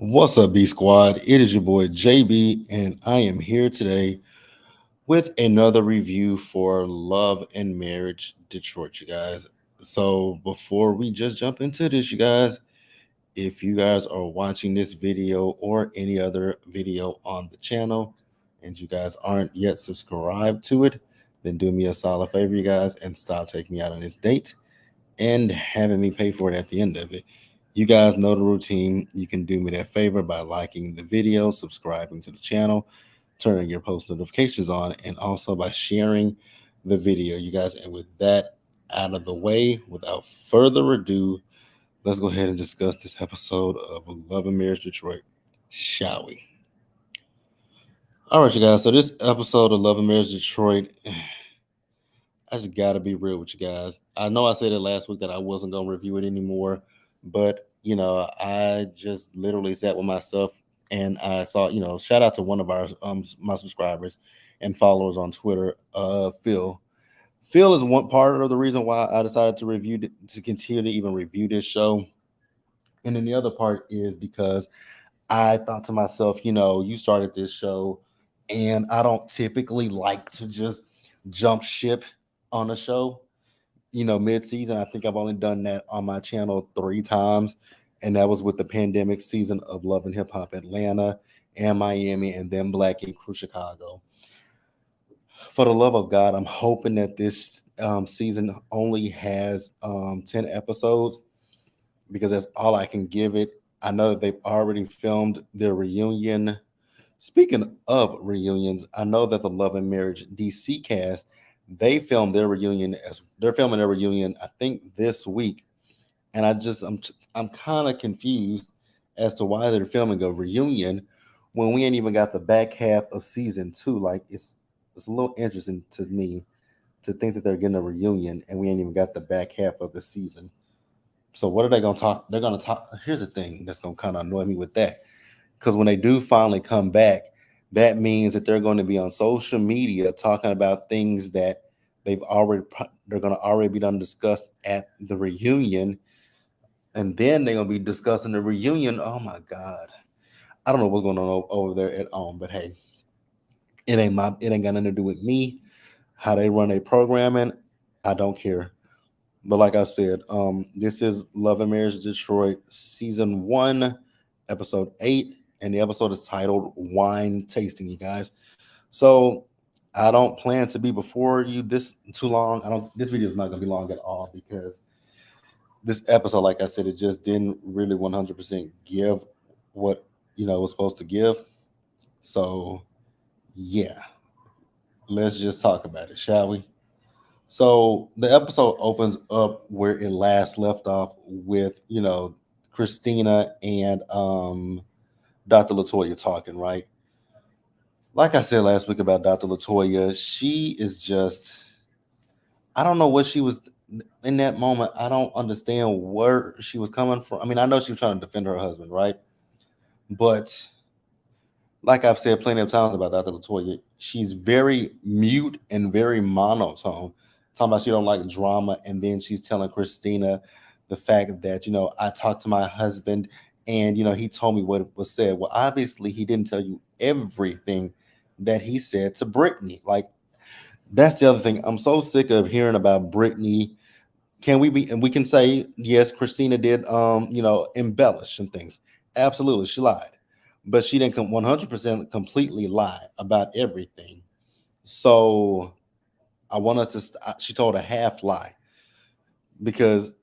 What's up, B Squad? It is your boy JB, and I am here today with another review for Love and Marriage Detroit, you guys. So, before we just jump into this, you guys, if you guys are watching this video or any other video on the channel and you guys aren't yet subscribed to it, then do me a solid favor, you guys, and stop taking me out on this date and having me pay for it at the end of it. You guys know the routine. You can do me that favor by liking the video, subscribing to the channel, turning your post notifications on, and also by sharing the video, you guys. And with that out of the way, without further ado, let's go ahead and discuss this episode of Love and Marriage Detroit, shall we? All right, you guys. So this episode of Love and Marriage Detroit, I just gotta be real with you guys. I know I said it last week that I wasn't gonna review it anymore, but I just literally sat with myself and I saw, shout out to one of our my subscribers and followers on Twitter, Phil. Phil is one part of the reason why I decided to continue to even review this show. And then the other part is because I thought to myself, you started this show, and I don't typically like to just jump ship on a show, mid-season. I think I've only done that on my channel 3 times, and that was with the pandemic season of Love and Hip Hop Atlanta and Miami, and then Black Ink Crew Chicago. For the love of God, I'm hoping that this season only has 10 episodes because that's all I can give it. I know that they've already filmed their reunion. Speaking of reunions, I know that the Love and Marriage DC cast, they filmed their reunion as they're filming their reunion, I think this week. And I'm kind of confused as to why they're filming a reunion when we ain't even got the back half of season 2. Like it's a little interesting to me to think that they're getting a reunion and we ain't even got the back half of the season. So what are they gonna talk? They're gonna talk. Here's the thing that's gonna kind of annoy me with that, because when they do finally come back, that means that they're going to be on social media talking about things that they're going to already be done discussed at the reunion, and then they're going to be discussing the reunion. Oh my God, I don't know what's going on over there at home, but hey, it ain't got nothing to do with me. How they run their programming, I don't care. But like I said, this is Love and Marriage Detroit season 1, episode 8, and the episode is titled "Wine Tasting." You guys, so I don't plan to be before you this too long. I don't. This video is not going to be long at all because this episode, like I said, it just didn't really 100% give what it was supposed to give. So yeah, let's just talk about it, shall we? So the episode opens up where it last left off with, Christina and Dr. Latoya talking, right? Like I said last week about Dr. Latoya, she is just, I don't know what she was in that moment. I don't understand where she was coming from. I mean, I know she was trying to defend her husband, right? But like I've said plenty of times about Dr. Latoya, she's very mute and very monotone. Talking about she don't like drama, and then she's telling Christina the fact that I talked to my husband, and he told me what was said. Well, obviously he didn't tell you everything that he said to Brittany. Like that's the other thing. I'm so sick of hearing about Brittany. Can we be and we can say yes, Christina did embellish and things. Absolutely, she lied, but she didn't come 100% completely lie about everything. So I want us to. She told a half lie because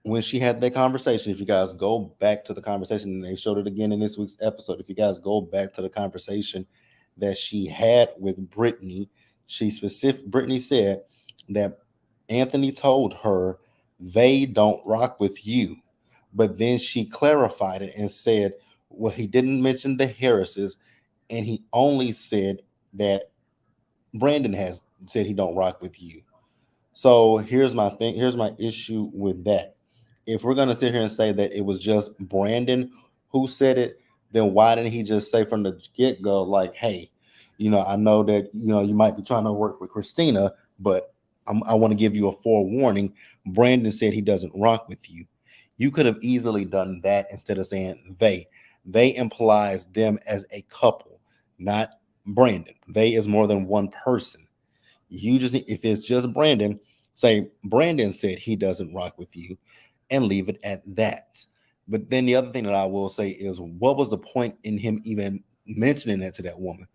when she had that conversation, if you guys go back to the conversation, and they showed it again in this week's episode, if you guys go back to the conversation that she had with Brittany, Brittany said that Anthony told her they don't rock with you. But then she clarified it and said, well, he didn't mention the Harrises, and he only said that Brandon has said he don't rock with you. So here's my thing. Here's my issue with that. If we're gonna sit here and say that it was just Brandon who said it, then why didn't he just say from the get go, like, hey, I know that you might be trying to work with Christina, but I want to give you a forewarning. Brandon said he doesn't rock with you. You could have easily done that instead of saying they. They implies them as a couple, not Brandon. They is more than one person. You just, if it's just Brandon, say Brandon said he doesn't rock with you and leave it at that. But then the other thing that I will say is, what was the point in him even mentioning that to that woman?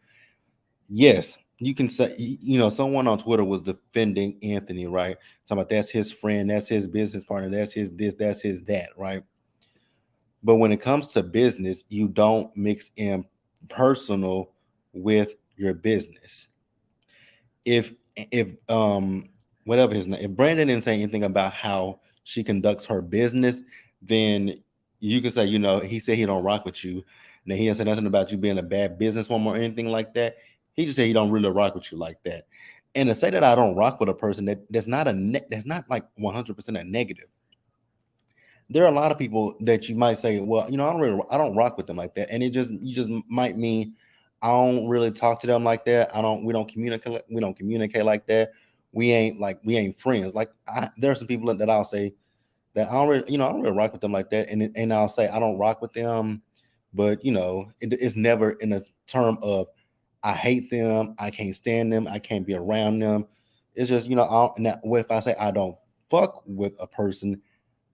Yes, you can say, someone on Twitter was defending Anthony, right? Talking about that's his friend, that's his business partner, that's his this, that's his that, right? But when it comes to business, you don't mix in personal with your business. If whatever his name, if Brandon didn't say anything about how she conducts her business, then you can say, he said he don't rock with you. Now he didn't say nothing about you being a bad businesswoman or anything like that. He just said he don't really rock with you like that. And to say that I don't rock with a person, that's not like 100% a negative. There are a lot of people that you might say, well, I don't rock with them like that, and you just might mean I don't really talk to them like that. We don't communicate like that. We ain't friends. Like there are some people that I'll say that I don't really rock with them like that, and I'll say I don't rock with them, but it's never in a term of I hate them, I can't stand them, I can't be around them. It's just what if I say I don't fuck with a person,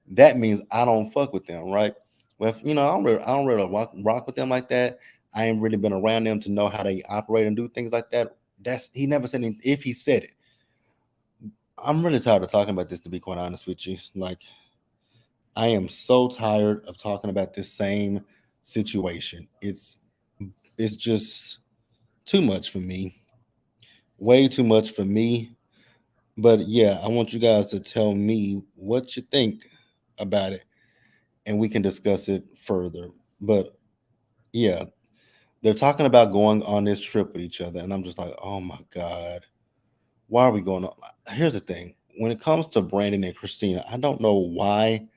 that means I don't fuck with them, right? Well, I don't really rock with them like that. I ain't really been around them to know how they operate and do things like that. He never said anything. If he said it, I'm really tired of talking about this. To be quite honest with you, like I am so tired of talking about this same situation. It's just too much for me, way too much for me. But yeah, I want you guys to tell me what you think about it, and we can discuss it further. But yeah, they're talking about going on this trip with each other, and I'm just like, oh my god, why are we going on? Here's the thing: when it comes to Brandon and Christina, I don't know why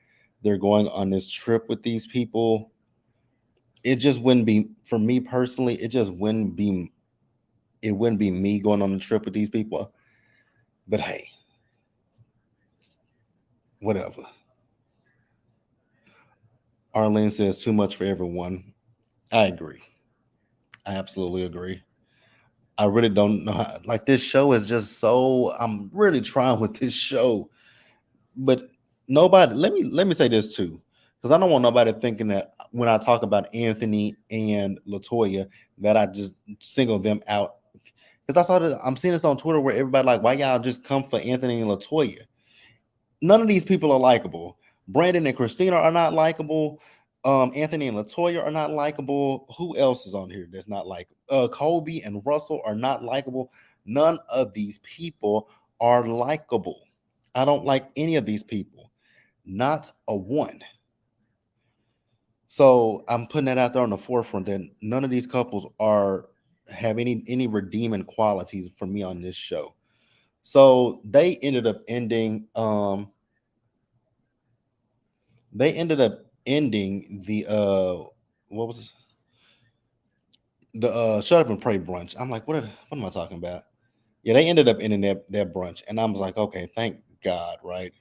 they're going on this trip with these people. It just wouldn't be for me personally. It just wouldn't be. It wouldn't be me going on the trip with these people. But hey, whatever. Arlene says too much for everyone. I agree. I absolutely agree. I really don't know how, like this show is just so I'm really trying with this show. But nobody, let me say this too. Because I don't want nobody thinking that when I talk about Anthony and Latoya that I just single them out. Because I'm seeing this on Twitter where everybody like, why y'all just come for Anthony and Latoya? None of these people are likable. Brandon and Christina are not likable. Anthony and Latoya are not likable. Who else is on here that's not likable? Kobe and Russell are not likable. None of these people are likable. I don't like any of these people. Not a one. So I'm putting that out there on the forefront that none of these couples are have any redeeming qualities for me on this show. So they ended up ending the what was the shut up and pray brunch. I'm like, what am I talking about? Yeah, they ended up ending that brunch, and I was like, okay, thank God, right?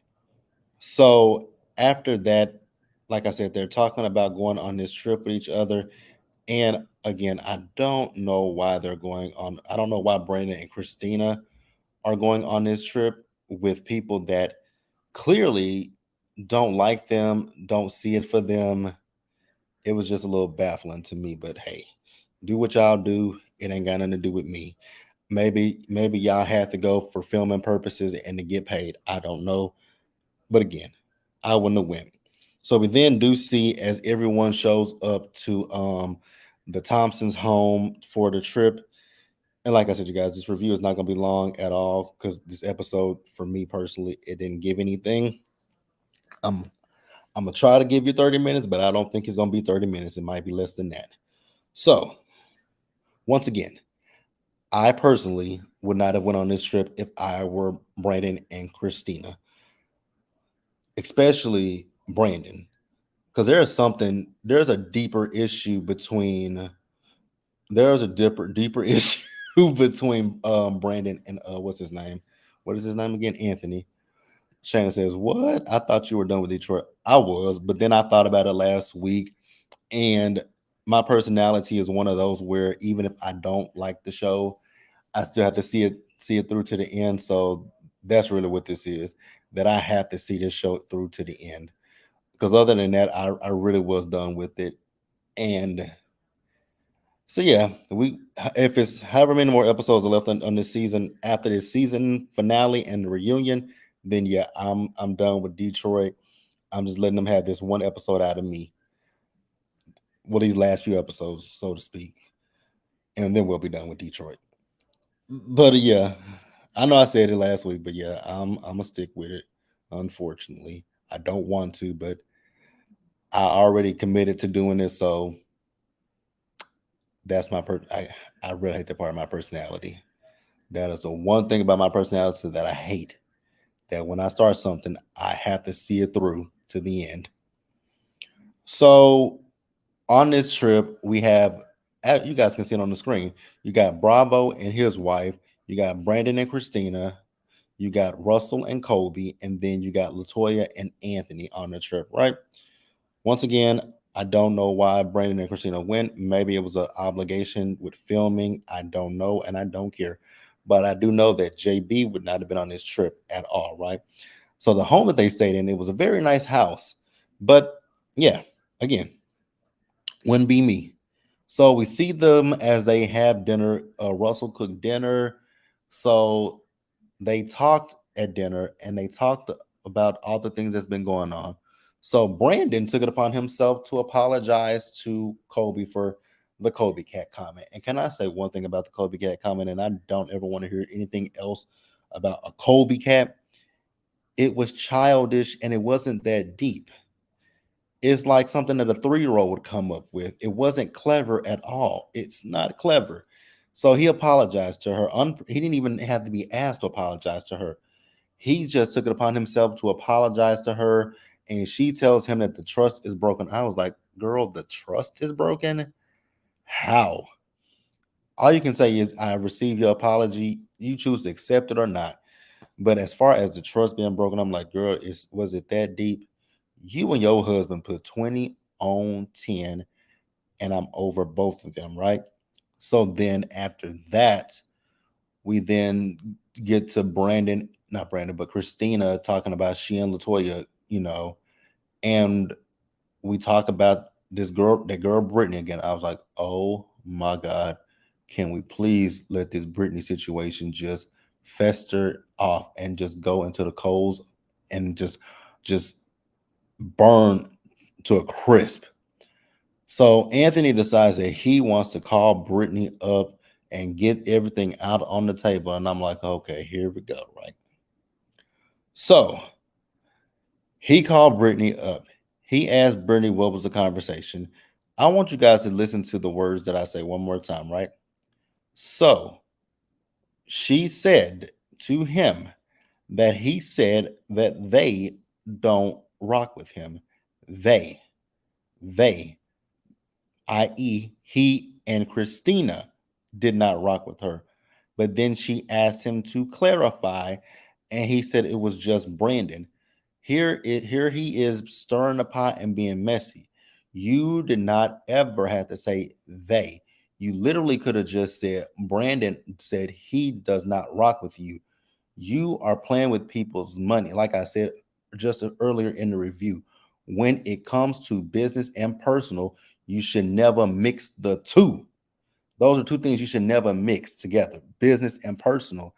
So after that, like I said, they're talking about going on this trip with each other. And again, I don't know why they're going on. I don't know why Brandon and Christina are going on this trip with people that clearly don't like them, don't see it for them. It was just a little baffling to me, but hey, do what y'all do. It ain't got nothing to do with me. Maybe y'all had to go for filming purposes and to get paid. I don't know. But again, I wouldn't have went. So we then do see as everyone shows up to the Thompsons' home for the trip. And like I said, you guys, this review is not going to be long at all because this episode, for me personally, it didn't give anything. I'm I'm gonna try to give you 30 minutes, but I don't think it's gonna be 30 minutes. It might be less than that. So once again, I personally would not have went on this trip if I were Brandon and Christina, especially Brandon, because there's a deeper issue between there's a deeper issue between Brandon and what's his name? What is his name again? Anthony. Shannon says, "What? I thought you were done with Detroit. I was, but then I thought about it last week, and my personality is one of those where even if I don't like the show, I still have to see it through to the end. So that's really what this is. That I have to see this show through to the end. Because other than that, I really was done with it. And so yeah, we if it's however many more episodes are left on this season after this season finale and the reunion, then yeah, I'm done with Detroit. I'm just letting them have this one episode out of me. Well, these last few episodes, so to speak, and then we'll be done with Detroit. But yeah, I know I said it last week, but yeah, I'm gonna stick with it. Unfortunately, I don't want to, but I already committed to doing this, so that's my I really hate that part of my personality. That is the one thing about my personality that I hate. That when I start something, I have to see it through to the end. So on this trip, we have, you guys can see it on the screen. You got Bravo and his wife. You got Brandon and Christina. You got Russell and Colby, and then you got Latoya and Anthony on the trip, right? Once again, I don't know why Brandon and Christina went. Maybe it was an obligation with filming. I don't know, and I don't care. But I do know that JB would not have been on this trip at all, right? So the home that they stayed in, it was a very nice house. But yeah, again, wouldn't be me. So we see them as they have dinner. Russell cooked dinner. So they talked at dinner and they talked about all the things that's been going on. So Brandon took it upon himself to apologize to Kobe for the Kobe cat comment. And can I say one thing about the Kobe cat comment? And I don't ever want to hear anything else about a Kobe cat. It was childish and it wasn't that deep. It's like something that a 3-year old would come up with. It wasn't clever at all. It's not clever. So he apologized to her. He didn't even have to be asked to apologize to her. He just took it upon himself to apologize to her. And she tells him that the trust is broken. I was like, girl, the trust is broken? How? All you can say is, I received your apology. You choose to accept it or not. But as far as the trust being broken, I'm like, girl, was it that deep? You and your husband put 20 on 10, and I'm over both of them, right? So then after that, we then get to Brandon, not Brandon, but Christina talking about she and Latoya, and we talk about that girl Brittany again. I was like, oh my God, can we please let this Brittany situation just fester off and just go into the coals and just burn to a crisp? So Anthony decides that he wants to call Brittany up and get everything out on the table. And I'm like, okay, here we go, right? So he called Brittany up. He asked Brittany what was the conversation. I want you guys to listen to the words that I say one more time, right? So she said to him that he said that they don't rock with him. They, they, i.e., he and Christina did not rock with her. But then she asked him to clarify, and he said it was just Brandon. Here he is stirring the pot and being messy. You did not ever have to say they. You literally could have just said Brandon said he does not rock with you. You are playing with people's money. Like I said just earlier in the review, when it comes to business and personal, you should never mix the two. Those are two things you should never mix together, business and personal.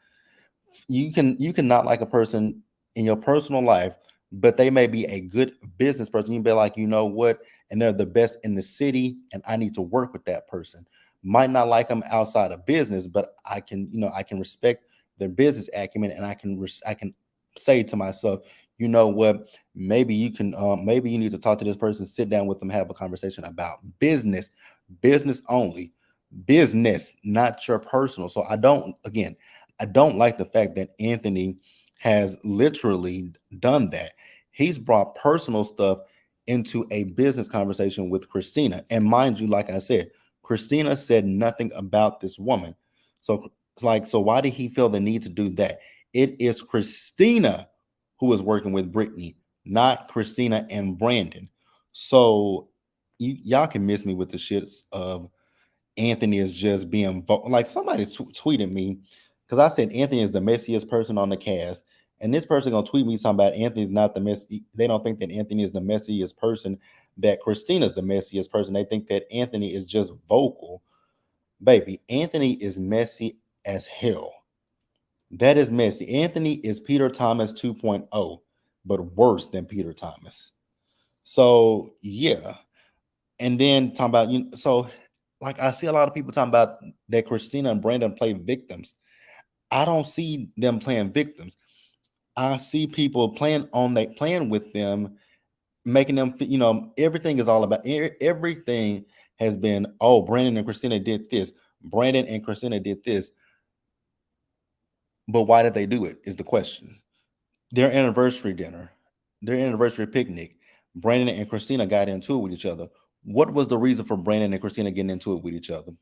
You can not like a person in your personal life, but they may be a good business person. You can be like, you know what, and they're the best in the city, and I need to work with that person. Might not like them outside of business, but I can respect their business acumen, and I can say to myself, you know what, maybe you need to talk to this person, sit down with them, have a conversation about business only, business, not your personal. So I don't like the fact that Anthony has literally done that. He's brought personal stuff into a business conversation with Christina. And mind you, like I said, Christina said nothing about this woman. So so why did he feel the need to do that? It is Christina who is working with Brittany, not Christina and Brandon. So y'all can miss me with the shits of Anthony is just being like somebody tweeted me because I said Anthony is the messiest person on the cast, and this person gonna tweet me something about Anthony's not the messy. They don't think that Anthony is the messiest person. That Christina's the messiest person. They think that Anthony is just vocal. Baby, Anthony is messy as hell. That is messy. Anthony is Peter Thomas 2.0, but worse than Peter Thomas. So yeah, and then talking about so like I see a lot of people talking about that Christina and Brandon play victims. I don't see them playing victims. I see people playing with them, making them everything is all about everything has been, oh, Brandon and Christina did this. Brandon and Christina did this. But why did they do it is the question. Their anniversary dinner, their anniversary picnic, Brandon and Christina got into it with each other. What was the reason for Brandon and Christina getting into it with each other?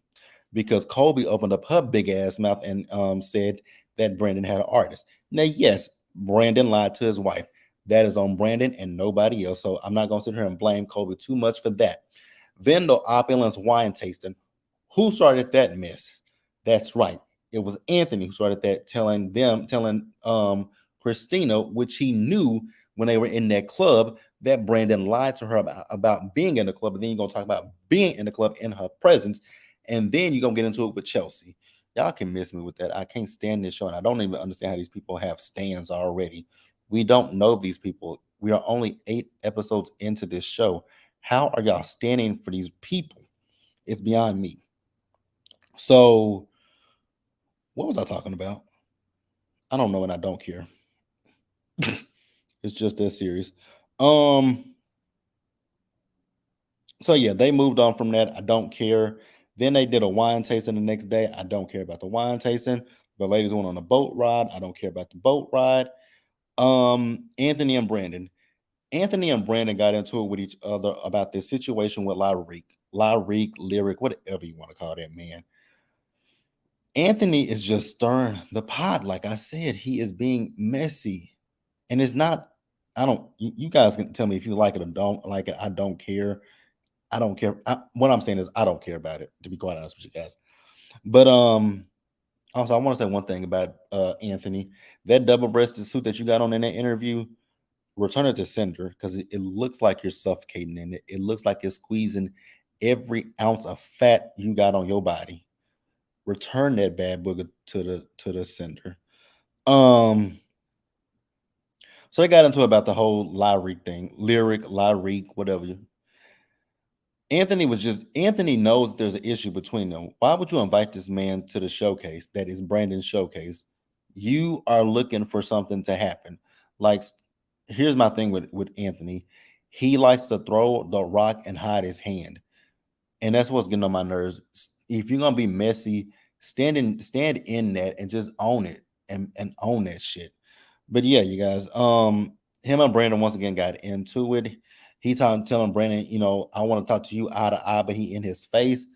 Because Colby opened up her big ass mouth and said that Brandon had an artist. Now, yes, Brandon lied to his wife. That is on Brandon and nobody else. So I'm not going to sit here and blame Colby too much for that. Then the opulence wine tasting. Who started that mess? That's right. It was Anthony who started that, telling Christina, which he knew when they were in that club, that Brandon lied to her about being in the club. And then you're gonna talk about being in the club in her presence, and then you're gonna get into it with Chelsea. Y'all can miss me with that. I can't stand this show, and I don't even understand how these people have stands already. We don't know these people. We are only 8 episodes into this show. How are y'all standing for these people? It's beyond me. So, what was I talking about? I don't know, and I don't care. It's just that serious. Um. So yeah, they moved on from that. I don't care. Then they did a wine tasting the next day. I don't care about the wine tasting. The ladies went on a boat ride. I don't care about the boat ride. Anthony and Brandon. Anthony and Brandon got into it with each other about this situation with Lyric, whatever you want to call that man. Anthony is just stirring the pot. Like I said, he is being messy. And it's not, I don't, you guys can tell me if you like it or don't like it. I don't care. I don't care. What I'm saying is, I don't care about it, to be quite honest with you guys. But also, I want to say one thing about Anthony. That double-breasted suit that you got on in that interview, return it to sender because it looks like you're suffocating in it. It looks like you're squeezing every ounce of fat you got on your body. Return that bad booger to the sender. Um, so they got into about the whole lyric, whatever. Anthony knows there's an issue between them. Why would you invite this man to the showcase that is Brandon's showcase? You are looking for something to happen. Like, here's my thing with Anthony. He likes to throw the rock and hide his hand. And that's what's getting on my nerves. If you're gonna be messy, stand in that and just own it and own that shit. But yeah, you guys, him and Brandon once again got into it. He telling Brandon, I want to talk to you eye to eye, but he in his face.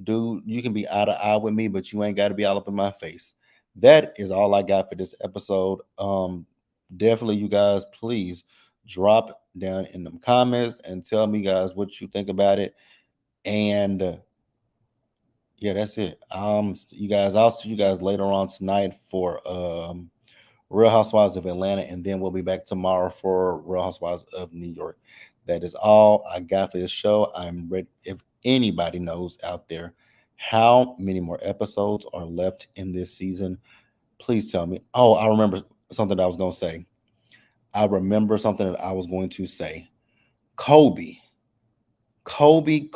Dude, you can be eye to eye with me, but you ain't got to be all up in my face. That is all I got for this episode. Definitely, you guys, please drop down in the comments and tell me, guys, what you think about it. And yeah, that's it. You guys, I'll see you guys later on tonight for Real Housewives of Atlanta, and then we'll be back tomorrow for Real Housewives of New York. That is all I got for this show. I'm ready. If anybody knows out there how many more episodes are left in this season, please tell me. Oh, I remember something that I was going to say. I remember something that I was going to say. Kobe, Kobe.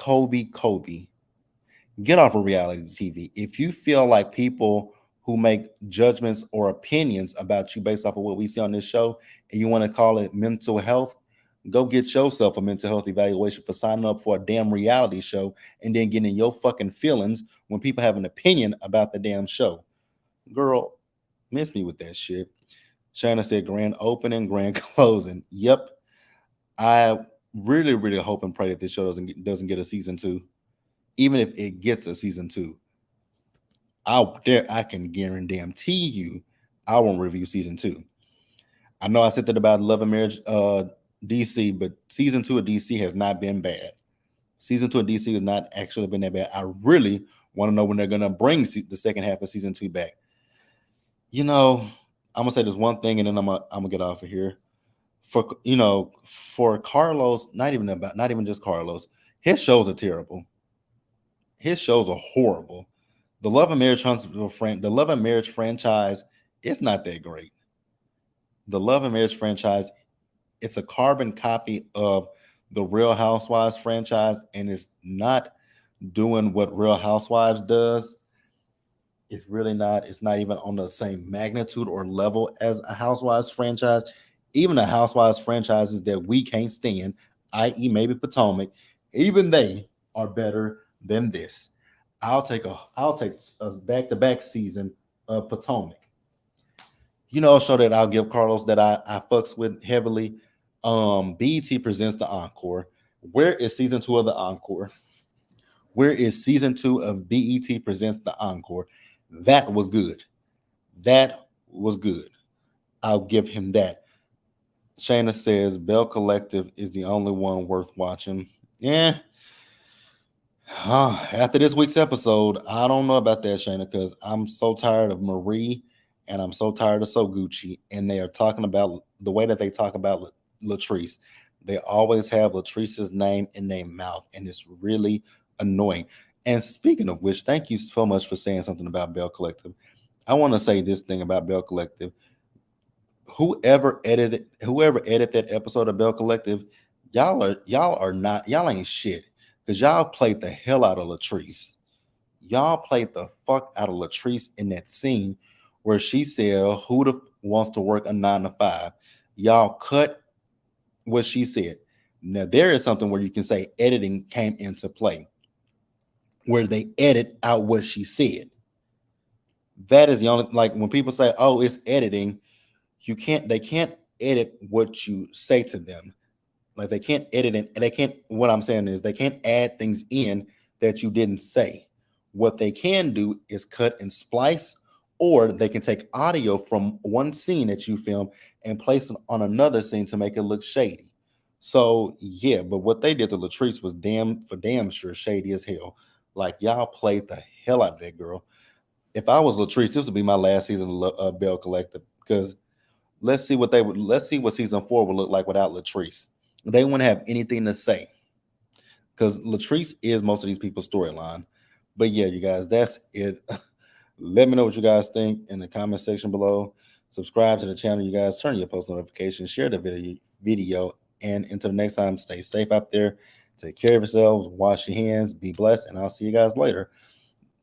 Get off of reality TV. If you feel like people who make judgments or opinions about you based off of what we see on this show, and you want to call it mental health, go get yourself a mental health evaluation for signing up for a damn reality show and then getting your fucking feelings when people have an opinion about the damn show. Girl, miss me with that shit. Shanna said grand opening, grand closing. Yep. I really, really hope and pray that this show doesn't get a season 2. Even if it gets a season 2, I can guarantee you I won't review season 2. I know I said that about Love and Marriage DC, but season 2 of DC has not been bad. Season 2 of DC has not actually been that bad. I really want to know when they're going to bring the second half of season 2 back. You know, I'm gonna say this one thing, and then I'm gonna get off of here. For Carlos, not even just Carlos. His shows are terrible. His shows are horrible. The Love and Marriage franchise, it's not that great. The Love and Marriage franchise, it's a carbon copy of the Real Housewives franchise, and it's not doing what Real Housewives does. It's really not. It's not even on the same magnitude or level as a Housewives franchise. Even the Housewives franchises that we can't stand, i.e., maybe Potomac, even they are better than this. I'll take a back-to-back season of Potomac. A show that I'll give Carlos that I fucks with heavily. BET presents the Encore. Where is season 2 of the Encore? Where is season 2 of BET presents the Encore? That was good. That was good. I'll give him that. Shayna says Bell Collective is the only one worth watching. Yeah. After this week's episode, I don't know about that, Shayna, because I'm so tired of Marie and I'm so tired of So Gucci. And they are talking about the way that they talk about Latrice. They always have Latrice's name in their mouth, and it's really annoying. And speaking of which, thank you so much for saying something about Bell Collective. I want to say this thing about Bell Collective. Whoever edited that episode of Bell Collective, y'all ain't shit. Because y'all played the hell out of Latrice. Y'all played the fuck out of Latrice in that scene where she said, "Who wants to work a 9 to 5?" Y'all cut what she said. Now there is something where you can say editing came into play, where they edit out what she said. That is the only, like, when people say, "Oh, it's editing," they can't edit what you say to them. Like, they can't edit it, and they can't. What I'm saying is they can't add things in that you didn't say. What they can do is cut and splice, or they can take audio from one scene that you film and place it on another scene to make it look shady. So yeah, but what they did to Latrice was damn sure shady as hell. Like, y'all played the hell out of that girl. If I was Latrice, this would be my last season of Bell Collective, because let's see what season 4 would look like without Latrice. They wouldn't have anything to say, because Latrice is most of these people's storyline. But yeah, you guys, that's it. Let me know what you guys think in the comment section below. Subscribe to the channel, you guys. Turn your post notifications. Share the video. And until next time, stay safe out there. Take care of yourselves. Wash your hands. Be blessed. And I'll see you guys later.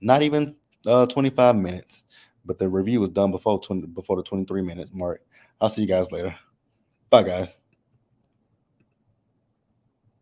Not even 25 minutes, but the review was done before the 23 minutes mark. I'll see you guys later. Bye, guys.